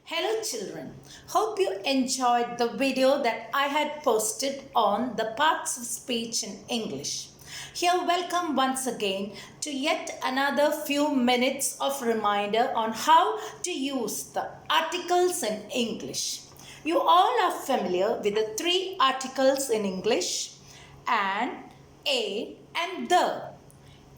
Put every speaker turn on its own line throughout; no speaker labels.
Hello children, hope you enjoyed the video that I had posted on the parts of speech in English. Here welcome once again to yet another few minutes of reminder on how to use the articles in English. You all are familiar with the three articles in English: an, a and the.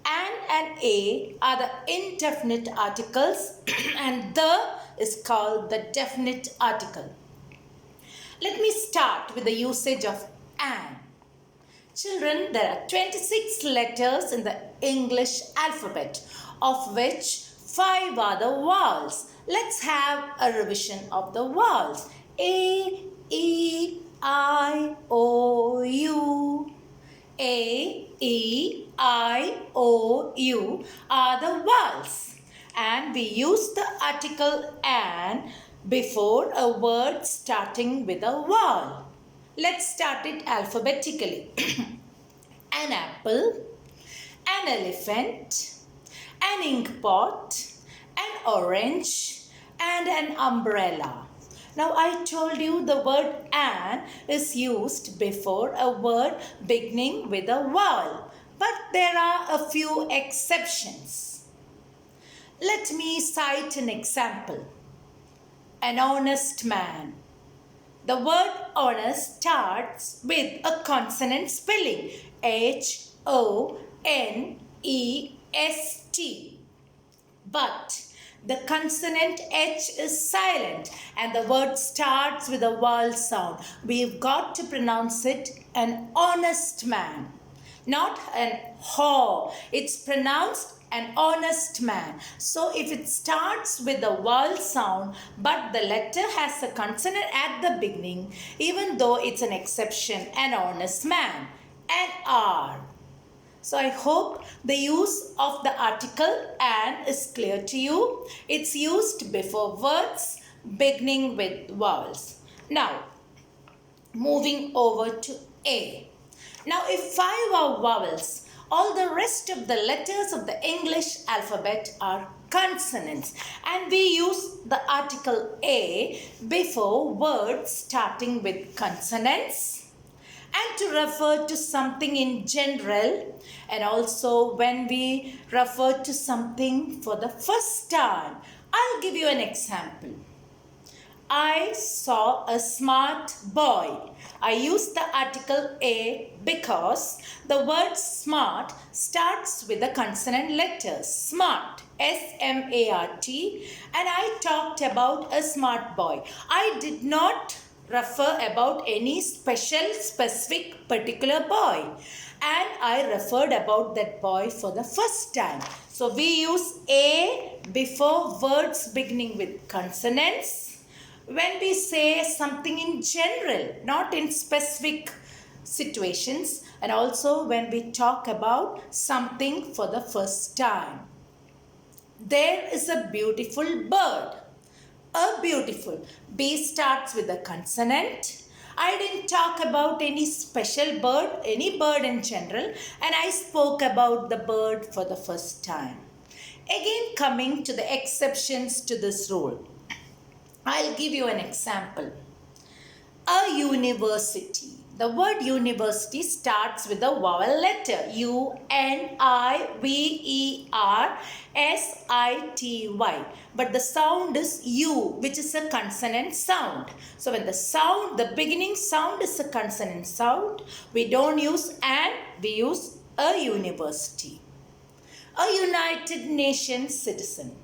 An and a are the indefinite articles and the is called the definite article. Let me start with the usage of an. Children, there are 26 letters in the English alphabet, of which 5 are the vowels. Let's have a revision of the vowels. A, E, I, O, U. A, E, I, O, U are the vowels, and we use the article an before a word starting with a vowel. Let's start it alphabetically. An apple, an elephant, an ink pot, an orange, and an umbrella. Now I told you the word an is used before a word beginning with a vowel, but there are a few exceptions. Let me cite an example. An honest man. The word honest starts with a consonant spelling Honest. But the consonant H is silent and the word starts with a vowel sound. We've got to pronounce it an honest man, not an haw. It's pronounced an honest man. So if it starts with a vowel sound but the letter has a consonant at the beginning, even though it's an exception, an honest man, an R. So I hope the use of the article an is clear to you. It's used before words beginning with vowels. Now, moving over to A. Now, if 5 are vowels, all the rest of the letters of the English alphabet are consonants, and we use the article A before words starting with consonants, and to refer to something in general, and also when we refer to something for the first time. I'll give you an example. I saw a smart boy. I use the article a because the word smart starts with the consonant letter smart, S-M-A-R-T, and I talked about a smart boy. I did not refer about any specific particular boy, and I referred about that boy for the first time. So we use a before words beginning with consonants when we say something in general, not in specific situations, and also when we talk about something for the first time. There is a beautiful bird. A beautiful. B starts with a consonant. I didn't talk about any special bird, any bird in general, and I spoke about the bird for the first time. Again, coming to the exceptions to this rule, I'll give you an example. A university. The word university starts with a vowel letter U-N-I-V-E-R-S-I-T-Y. But the sound is U, which is a consonant sound. So when the beginning sound is a consonant sound, we don't use an, we use a university. A United Nations citizen.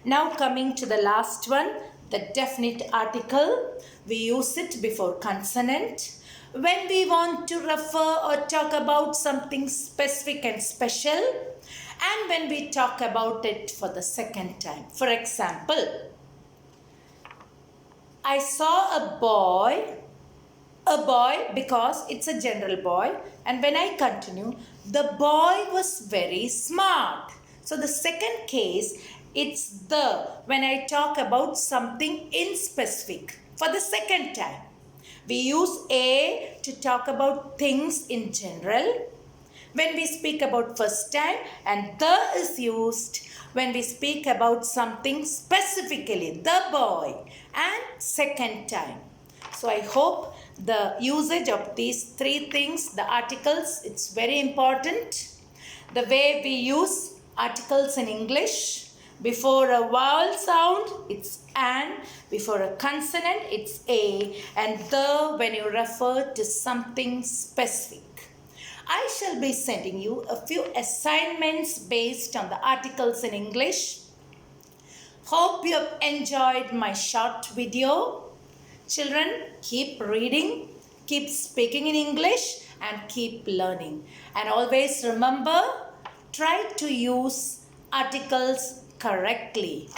Now coming to the last one, the definite article. We use it before consonant when we want to refer or talk about something specific and special, and when we talk about it for the second time. For example, I saw a boy because it's a general boy, and when I continue, the boy was very smart. So the second case, it's the when I talk about something in specific for the second time. We use a to talk about things in general when we speak about first time, and the is used when we speak about something specifically, the boy, and second time. So I hope the usage of these three things, the articles, it's very important. The way we use articles in English, before a vowel sound, it's an. Before a consonant, it's a. And the when you refer to something specific. I shall be sending you a few assignments based on the articles in English. Hope you have enjoyed my short video. Children, keep reading, keep speaking in English, and keep learning. And always remember, try to use articles correctly.